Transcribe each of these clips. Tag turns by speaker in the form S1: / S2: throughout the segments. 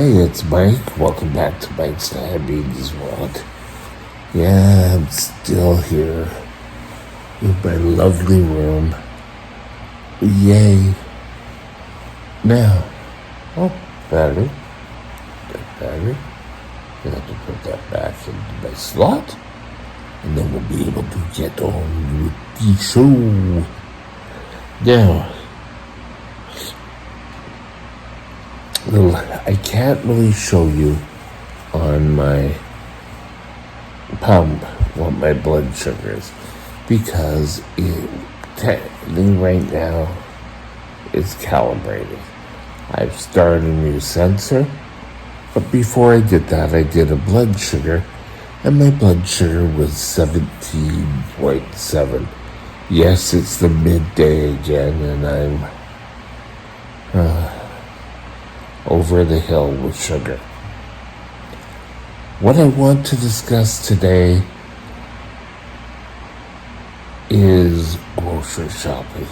S1: it's Mike. Welcome back to Mike's Diabetes World. Yeah, I'm still here in my lovely room. Yay. Now, battery. Battery. I have to put that back into my slot. And then we'll be able to get on with the show. Now, I can't really show you on my pump what my blood sugar is because it technically right now is calibrated. I've started a new sensor, but before I did that, I did a blood sugar, and my blood sugar was 17.7. Yes, it's the midday again, and I'm over the hill with sugar. What I want to discuss today is grocery shopping.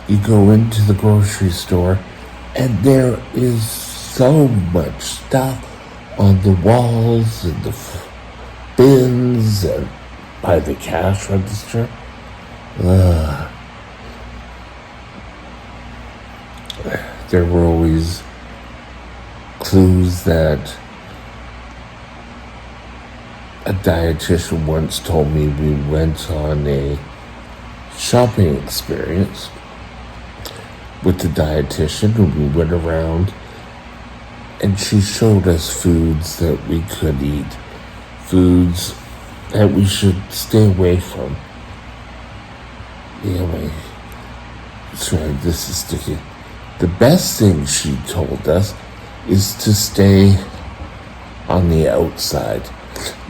S1: You go into the grocery store and there is so much stuff on the walls and the bins and by the cash register. There were always clues that a dietitian once told me. We went on a shopping experience with the dietitian, and we went around and she showed us foods that we could eat, foods that we should stay away from. Anyway, sorry, this is sticky. The best thing she told us is to stay on the outside.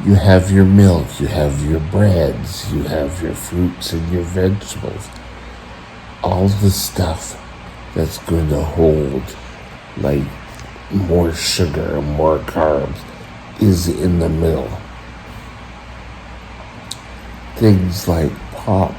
S1: You have your milk, you have your breads, you have your fruits and your vegetables. All the stuff that's going to hold like more sugar and more carbs is in the middle. Things like pop.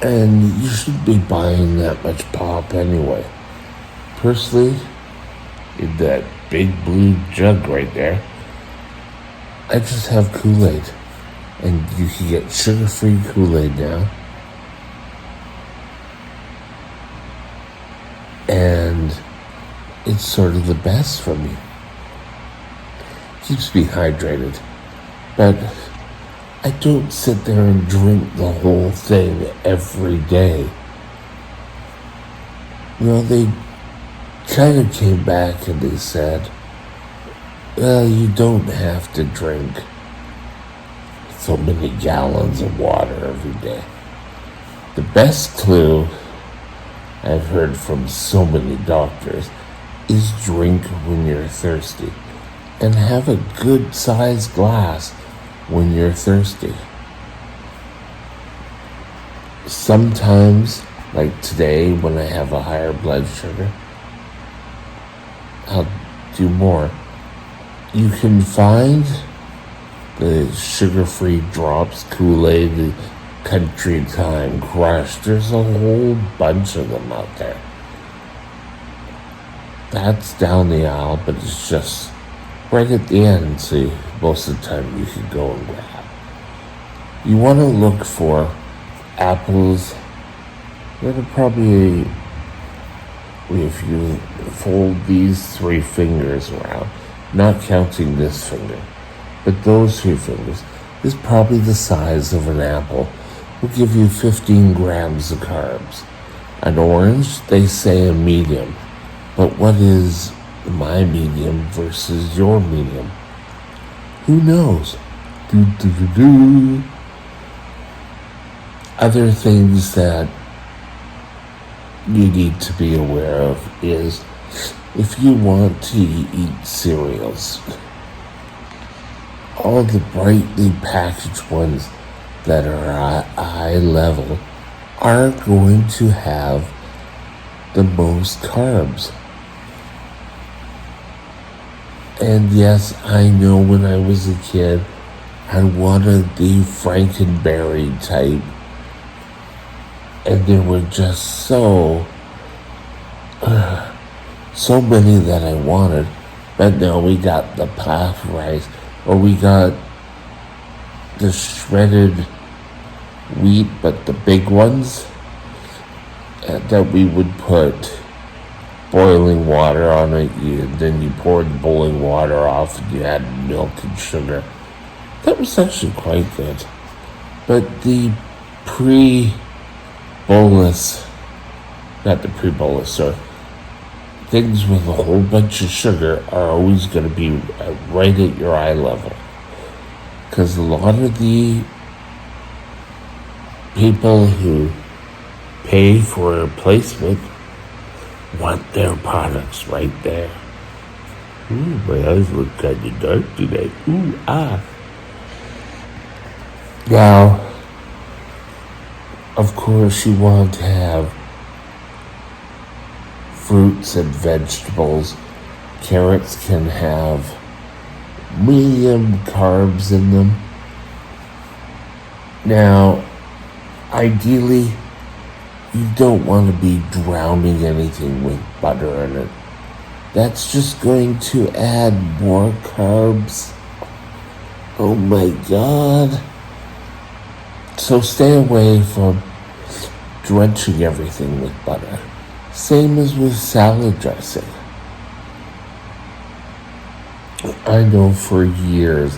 S1: And you shouldn't be buying that much pop anyway. Personally, in that big blue jug right there, I just have Kool-Aid. And you can get sugar-free Kool-Aid now. And it's sort of the best for me. Keeps me hydrated. But I don't sit there and drink the whole thing every day. You know, they kind of came back and they said, well, you don't have to drink so many gallons of water every day. The best clue I've heard from so many doctors is drink when you're thirsty and have a good sized glass when you're thirsty. Sometimes, like today when I have a higher blood sugar, I'll do more. You can find the sugar-free drops, Kool-Aid, the Country Time, Crush. There's a whole bunch of them out there. That's down the aisle, but it's just right at the end, so most of the time you can go and grab. You want to look for apples that are probably, if you fold these 3 fingers around, not counting this finger, but those 3 fingers, is probably the size of an apple. Will give you 15 grams of carbs. An orange, they say a medium. But what is my medium versus your medium? Who knows? Other things that you need to be aware of is if you want to eat cereals, all the brightly packaged ones that are at eye level are going to have the most carbs. And yes, I know when I was a kid, I wanted the Frankenberry type. And they were just so so many that I wanted, but no, we got the puff rice, or we got the shredded wheat, but the big ones that we would put boiling water on it. Then you poured the boiling water off, and you had milk and sugar. That was actually quite good. But the pre-bolus, not the pre-bolus, so things with a whole bunch of sugar are always going to be right at your eye level. Because a lot of the people who pay for a replacement want their products right there. My eyes look kind of dark today. Now, of course, you want to have fruits and vegetables. Carrots can have medium carbs in them. Now, ideally, you don't want to be drowning anything with butter in it. That's just going to add more carbs. Oh my God. So stay away from drenching everything with butter. Same as with salad dressing. I know for years,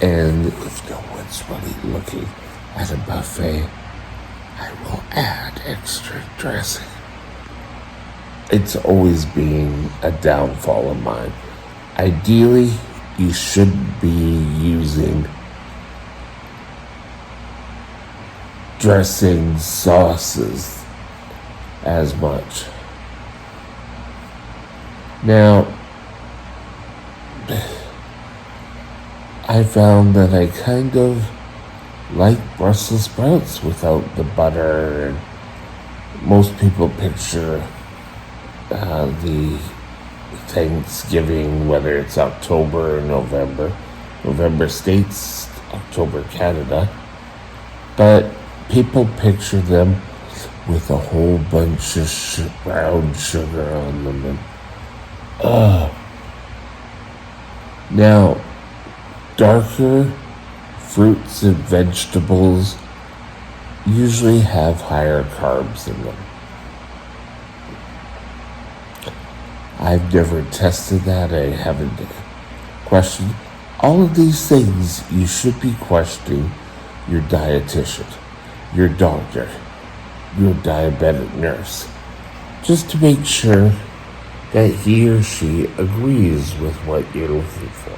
S1: and if no one's really looking at a buffet, I will add extra dressing. It's always been a downfall of mine. Ideally, you shouldn't be using dressing sauces as much. Now, I found that I kind of like Brussels sprouts without the butter. And most people picture the Thanksgiving, whether it's October or November. November States, October Canada. But people picture them with a whole bunch of brown sugar on them. And, now, darker fruits and vegetables usually have higher carbs in them. I've never tested that. I haven't questioned. All of these things you should be questioning your dietitian, your doctor, your diabetic nurse, just to make sure that he or she agrees with what you're looking for.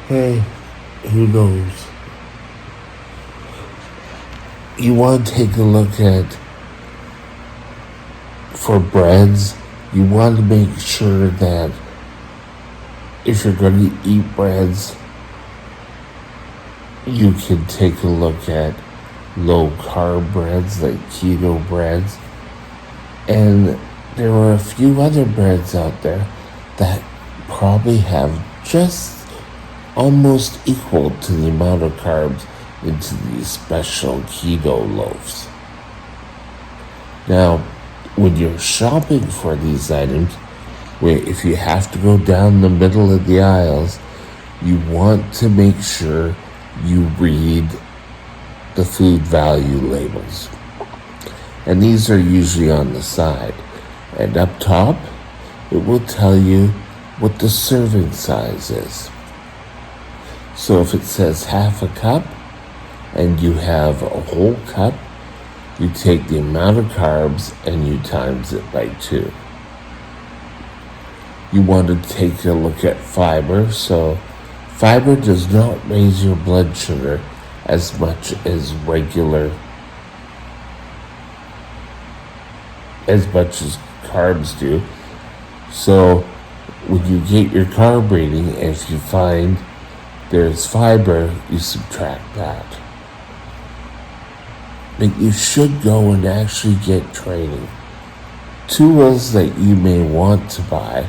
S1: Hey, who knows? You want to take a look at, for breads, you want to make sure that if you're going to eat breads, you can take a look at low carb breads like keto breads. And there are a few other breads out there that probably have just almost equal to the amount of carbs into these special keto loaves. Now, when you're shopping for these items, where if you have to go down the middle of the aisles, you want to make sure you read the food value labels. And these are usually on the side. And up top, it will tell you what the serving size is. So if it says half a cup and you have a whole cup, you take the amount of carbs and you times it by 2. You want to take a look at fiber. So fiber does not raise your blood sugar as much as carbs do. So when you get your carb rating, if you find there's fiber, you subtract that. But you should go and actually get training. Tools that you may want to buy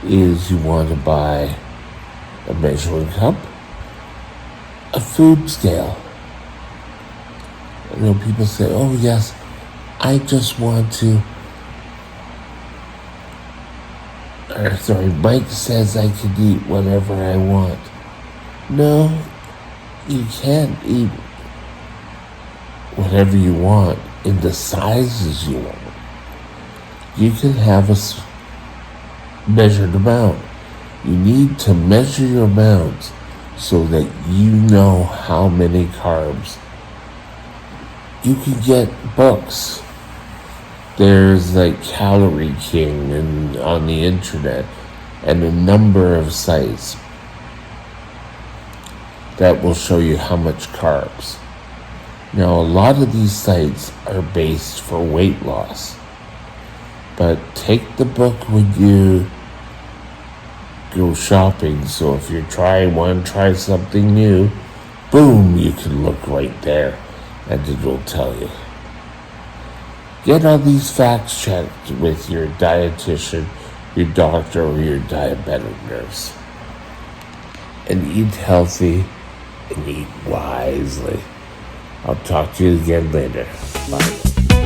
S1: is you want to buy a measuring cup, a food scale. I know people say, oh yes, I just want to or sorry, Mike says I can eat whatever I want. No, you can't eat whatever you want in the sizes you want. You can have a measured amount. You need to measure your amounts so that you know how many carbs. You can get books. There's like Calorie King and on the internet and a number of sites that will show you how much carbs. Now, a lot of these sites are based for weight loss, but take the book when you go shopping. So if you're want to try something new, boom, you can look right there and it will tell you. Get all these facts checked with your dietitian, your doctor, or your diabetic nurse. And eat healthy and eat wisely. I'll talk to you again later. Bye.